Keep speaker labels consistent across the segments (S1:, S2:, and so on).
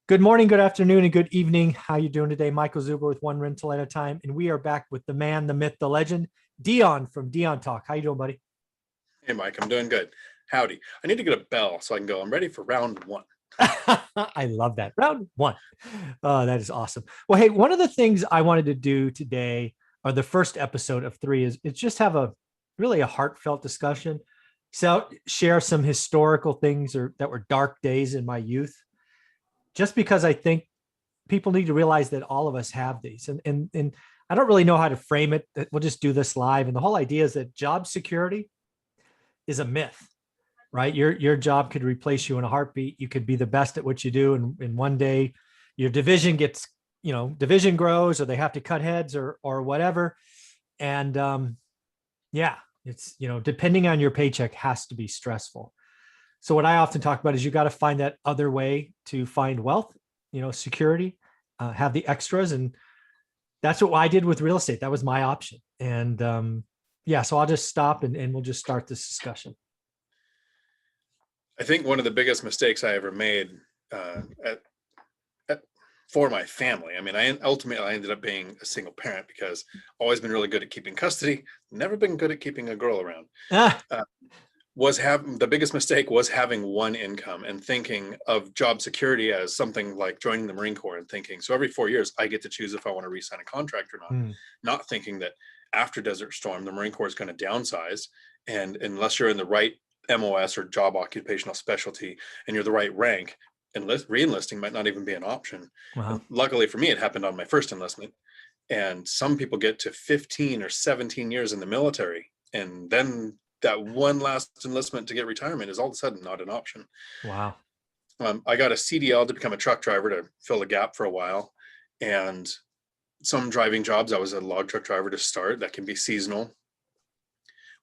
S1: Good morning, good afternoon, and good evening. How you doing today? Michael Zuber with One Rental at a Time, and we are back with the man, the myth, the legend, Dion from Dion Talk. How you doing, buddy?
S2: Hey, Mike, I'm doing good. Howdy. I need to get a bell so I can go. I'm ready for round one.
S1: I love that. Round one. Oh, that is awesome. Well, hey, one of the things I wanted to do today, or the first episode of three, is just have a really a heartfelt discussion. So share some historical things or that were dark days in my youth. Just because I think people need to realize that all of us have these, and I don't really know how to frame it. We'll just do this live. And the whole idea is that job security is a myth, right? Your job could replace you in a heartbeat. You could be the best at what you do, and in one day your division gets, division grows, or they have to cut heads, or whatever. And yeah, it's, depending on your paycheck, has to be stressful. So what I often talk about is you got to find that other way to find wealth, security, have the extras. And that's what I did with real estate. That was my option. And yeah, so I'll just stop and we'll just start this discussion.
S2: I think one of the biggest mistakes I ever made at, for my family. I mean, I ended up being a single parent because I've always been really good at keeping custody, never been good at keeping a girl around.
S1: Ah,
S2: The biggest mistake was having one income and thinking of job security as something like joining the Marine Corps and thinking, so every 4 years I get to choose if I want to re-sign a contract or not. Not thinking that after Desert Storm, the Marine Corps is going to downsize. And unless you're in the right MOS or job occupational specialty and you're the right rank, re-enlisting might not even be an option.
S1: wow.
S2: Luckily for me, it happened on my first enlistment. And some people get to 15 or 17 years in the military, and then that one last enlistment to get retirement is all of a sudden not an option.
S1: Wow.
S2: I got a CDL to become a truck driver to fill the gap for a while. And some driving jobs, I was a log truck driver to start. That can be seasonal.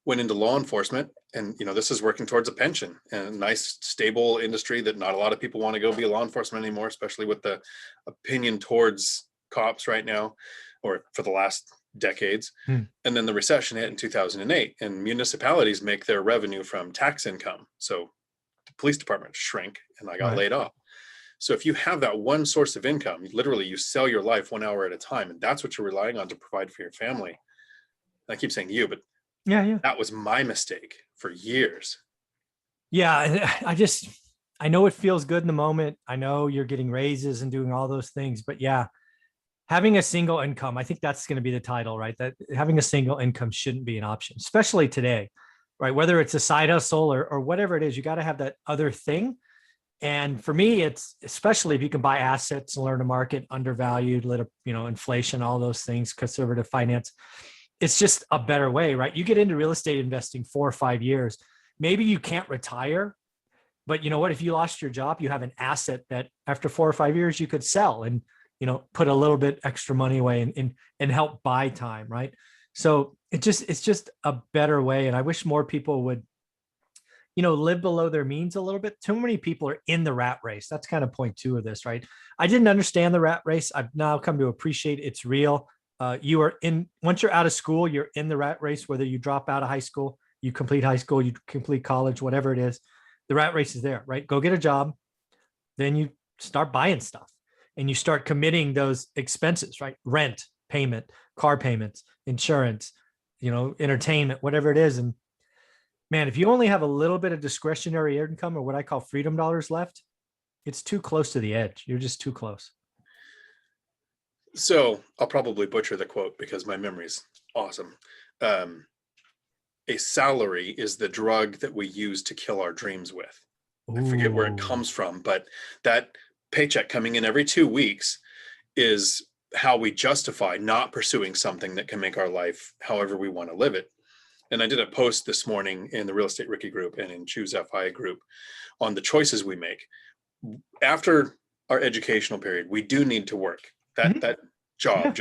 S2: Went into law enforcement, and this is working towards a pension and a nice stable industry that not a lot of people want to go be a law enforcement anymore, especially with the opinion towards cops right now, or for the last decades. And then the recession hit in 2008, and municipalities make their revenue from tax income. So the police department shrank, and I got
S1: Right.
S2: laid off. So if you have that one source of income, literally you sell your life 1 hour at a time, and that's what you're relying on to provide for your family. I keep saying you, but
S1: Yeah. Yeah.
S2: that was my mistake for years.
S1: Yeah. I know it feels good in the moment. I know you're getting raises and doing all those things, but yeah, having a single income, I think that's going to be the title, right? That having a single income shouldn't be an option, especially today, right? Whether it's a side hustle or whatever it is, you got to have that other thing. And for me, it's especially if you can buy assets and learn to market, undervalued, inflation, all those things, conservative finance. It's just a better way, right? You get into real estate investing 4 or 5 years, maybe you can't retire, but you know what? If you lost your job, you have an asset that after 4 or 5 years you could sell and put a little bit extra money away and help buy time, right? So it's just a better way. And I wish more people would live below their means a little bit. Too many people are in the rat race. That's kind of point two of this, right? I didn't understand the rat race. I've now come to appreciate it's real. You are in, once you're out of school, you're in the rat race, whether you drop out of high school, you complete high school, you complete college, whatever it is, the rat race is there, right? Go get a job. Then you start buying stuff and you start committing those expenses, right? Rent, payment, car payments, insurance, entertainment, whatever it is. And man, if you only have a little bit of discretionary income or what I call freedom dollars left, it's too close to the edge. You're just too close.
S2: So I'll probably butcher the quote because my memory's awesome. A salary is the drug that we use to kill our dreams with. I forget where it comes from, but that paycheck coming in every 2 weeks is how we justify not pursuing something that can make our life however we want to live it. And I did a post this morning in the Real Estate Ricky group and in Choose FI group on the choices we make. After our educational period, we do need to work. That job,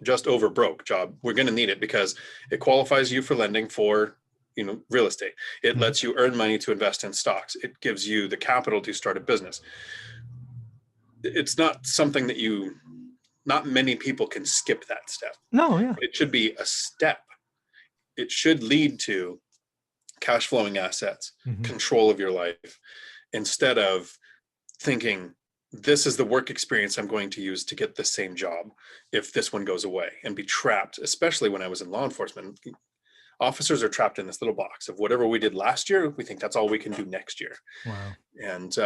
S2: just over broke job, we're going to need it because it qualifies you for lending for real estate. It lets you earn money to invest in stocks. It gives you the capital to start a business. It's not something that not many people can skip that step.
S1: No, yeah.
S2: It should be a step. It should lead to cash flowing assets, control of your life, instead of thinking this is the work experience I'm going to use to get the same job if this one goes away, and be trapped, especially when I was in law enforcement. Officers are trapped in this little box of whatever we did last year, we think that's all we can do next year.
S1: Wow.
S2: And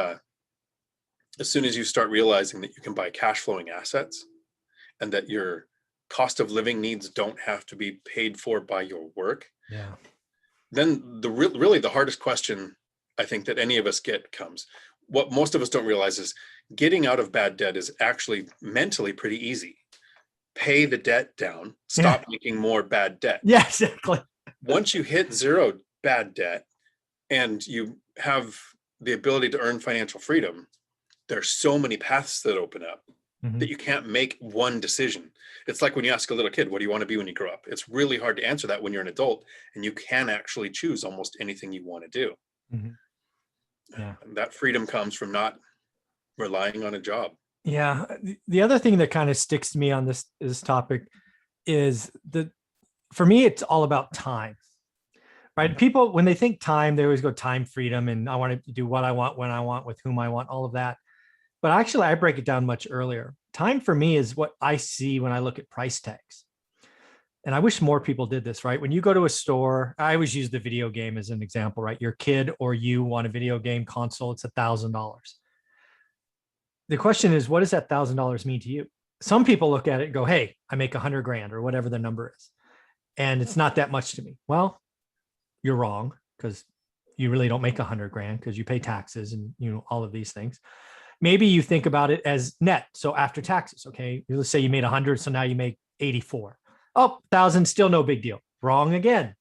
S2: as soon as you start realizing that you can buy cash flowing assets and that your cost of living needs don't have to be paid for by your work,
S1: Yeah.
S2: then really the hardest question I think that any of us get comes, what most of us don't realize is getting out of bad debt is actually mentally pretty easy. Pay the debt down, stop making more bad debt.
S1: Yeah, exactly.
S2: Once you hit zero bad debt and you have the ability to earn financial freedom, there's so many paths that open up that you can't make one decision. It's like when you ask a little kid, what do you want to be when you grow up? It's really hard to answer that when you're an adult, and you can actually choose almost anything you want to do.
S1: Yeah.
S2: And that freedom comes from not relying on a job.
S1: Yeah. The other thing that kind of sticks to me on this topic is for me, it's all about time, right? People, when they think time, they always go time freedom, and I want to do what I want, when I want, with whom I want, all of that. But actually, I break it down much earlier. Time for me is what I see when I look at price tags. And I wish more people did this, right? When you go to a store, I always use the video game as an example, right? Your kid or you want a video game console, it's $1,000. The question is, what does that $1,000 mean to you? Some people look at it and go, hey, I make 100 grand or whatever the number is, and it's not that much to me. Well, you're wrong, because you really don't make 100 grand, because you pay taxes and all of these things. Maybe you think about it as net. So after taxes, okay, let's say you made 100. So now you make 84. Oh, 1,000, still no big deal. Wrong again.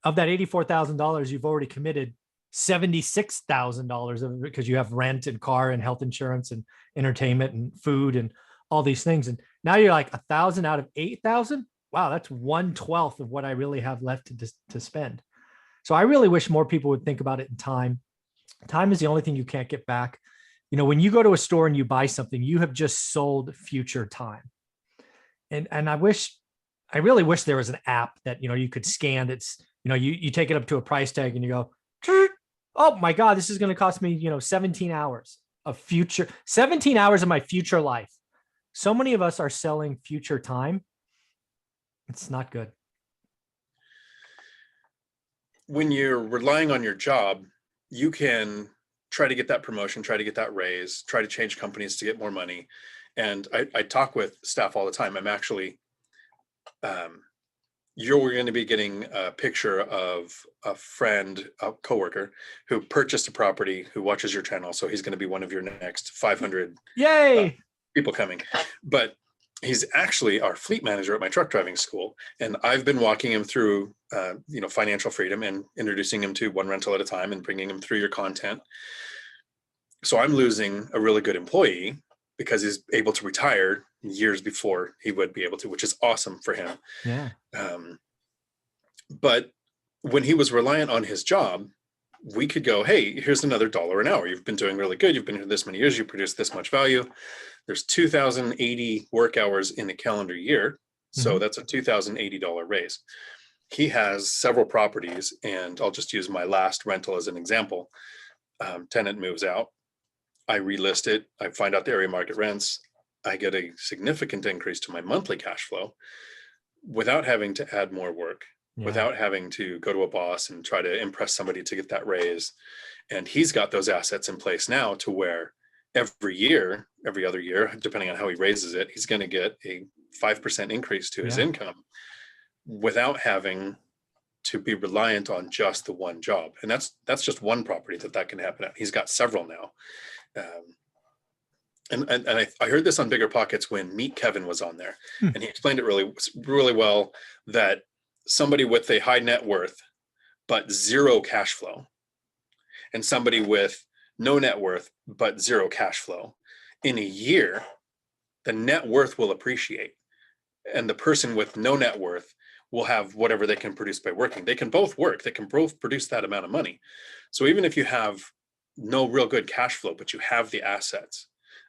S1: Of that $84,000, you've already committed $76,000 of it, because you have rent and car and health insurance and entertainment and food and all these things. And now you're like 1,000 out of 8,000. Wow, that's 1/12 of what I really have left to spend. So I really wish more people would think about it in time. Time is the only thing you can't get back. When you go to a store and you buy something, you have just sold future time. And I really wish there was an app that, you could scan. It's, you take it up to a price tag and you go, oh my God, this is going to cost me, 17 hours of 17 hours of my future life. So many of us are selling future time. It's not good.
S2: When you're relying on your job, you can try to get that promotion, try to get that raise, try to change companies to get more money. And I talk with staff all the time. I'm actually, you're going to be getting a picture of a friend, a coworker who purchased a property, who watches your channel. So he's going to be one of your next 500
S1: Yay!
S2: People coming. But he's actually our fleet manager at my truck driving school. And I've been walking him through, financial freedom and introducing him to one rental at a time and bringing him through your content. So I'm losing a really good employee because he's able to retire years before he would be able to, which is awesome for him.
S1: Yeah.
S2: But when he was reliant on his job, we could go, hey, here's another $1 an hour. You've been doing really good. You've been here this many years. You produce this much value. There's 2,080 work hours in a calendar year. So that's a $2,080 raise. He has several properties, and I'll just use my last rental as an example. Tenant moves out. I relist it. I find out the area market rents. I get a significant increase to my monthly cash flow without having to add more work, without having to go to a boss and try to impress somebody to get that raise. And he's got those assets in place now to where every year, every other year, depending on how he raises it, he's going to get a 5% increase to his income without having to be reliant on just the one job. And that's just one property that can happen at. He's got several now. And I heard this on Bigger Pockets when Meet Kevin was on there, and he explained it really, really well, that somebody with a high net worth but zero cash flow, and somebody with no net worth but zero cash flow, in a year, the net worth will appreciate, and the person with no net worth will have whatever they can produce by working. They can both work. They can both produce that amount of money. So even if you have no real good cash flow, but you have the assets,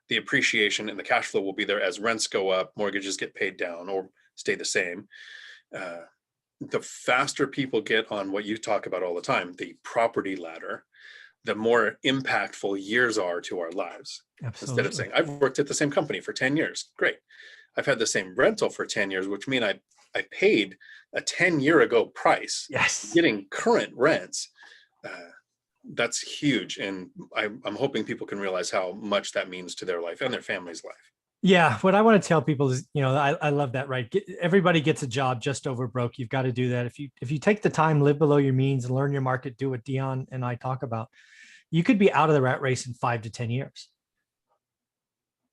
S2: the appreciation and the cash flow will be there as rents go up, mortgages get paid down or stay the same. The faster people get on what you talk about all the time, the property ladder, the more impactful years are to our lives.
S1: Absolutely.
S2: Instead of saying, I've worked at the same company for 10 years. Great. I've had the same rental for 10 years, which means I paid a 10-year ago price,
S1: Yes.
S2: getting current rents. That's huge. And I'm hoping people can realize how much that means to their life and their family's life.
S1: Yeah. What I want to tell people is, I love that, right? Everybody gets a job just over broke. You've got to do that. If you take the time, live below your means and learn your market, do what Dion and I talk about, you could be out of the rat race in 5 to 10 years.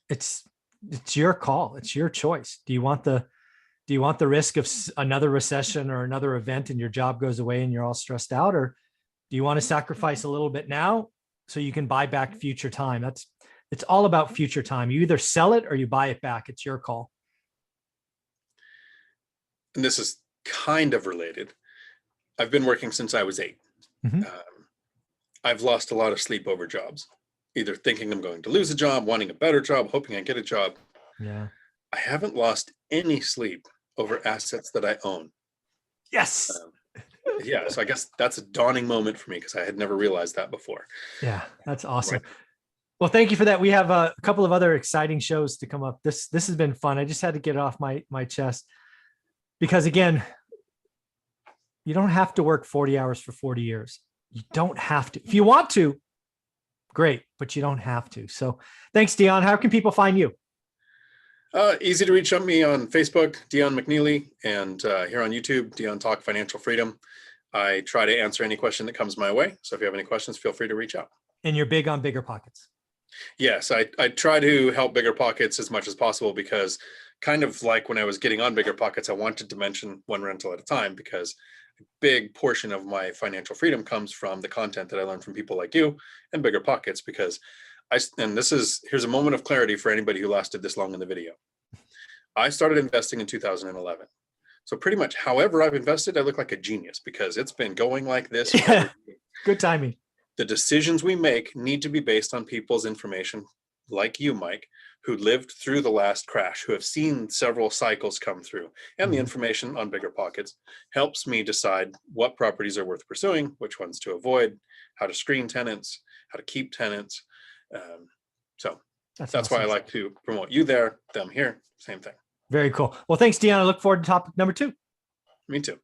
S1: It's your call. It's your choice. Do you want the risk of another recession or another event and your job goes away and you're all stressed out? Or do you want to sacrifice a little bit now so you can buy back future time? It's all about future time. You either sell it or you buy it back. It's your call.
S2: And this is kind of related. I've been working since I was 8.
S1: Mm-hmm.
S2: I've lost a lot of sleep over jobs, either thinking I'm going to lose a job, wanting a better job, hoping I get a job.
S1: Yeah.
S2: I haven't lost any sleep over assets that I own.
S1: Yes.
S2: Yeah. So I guess that's a dawning moment for me because I had never realized that before.
S1: Yeah, that's awesome.
S2: Right.
S1: Well, thank you for that. We have a couple of other exciting shows to come up. This has been fun. I just had to get it off my chest because, again, you don't have to work 40 hours for 40 years. You don't have to. If you want to, great, but you don't have to. So thanks, Dion. How can people find you?
S2: Easy to reach me on Facebook, Dion McNeely, and here on YouTube, Dion Talk Financial Freedom. I try to answer any question that comes my way. So if you have any questions, feel free to reach out.
S1: And you're big on bigger pockets.
S2: Yes, I try to help bigger pockets as much as possible because kind of like when I was getting on bigger pockets, I wanted to mention one rental at a time because a big portion of my financial freedom comes from the content that I learned from people like you and bigger pockets because here's a moment of clarity for anybody who lasted this long in the video. I started investing in 2011. So pretty much however I've invested, I look like a genius because it's been going like this.
S1: Yeah. Good timing.
S2: The decisions we make need to be based on people's information like you, Mike, who lived through the last crash, who have seen several cycles come through. And the information on bigger pockets helps me decide what properties are worth pursuing, which ones to avoid, how to screen tenants, how to keep tenants. So that's
S1: awesome.
S2: why I like to promote you there, them here, same thing.
S1: Very cool. Well, thanks, Dion. I look forward to topic number 2.
S2: Me too.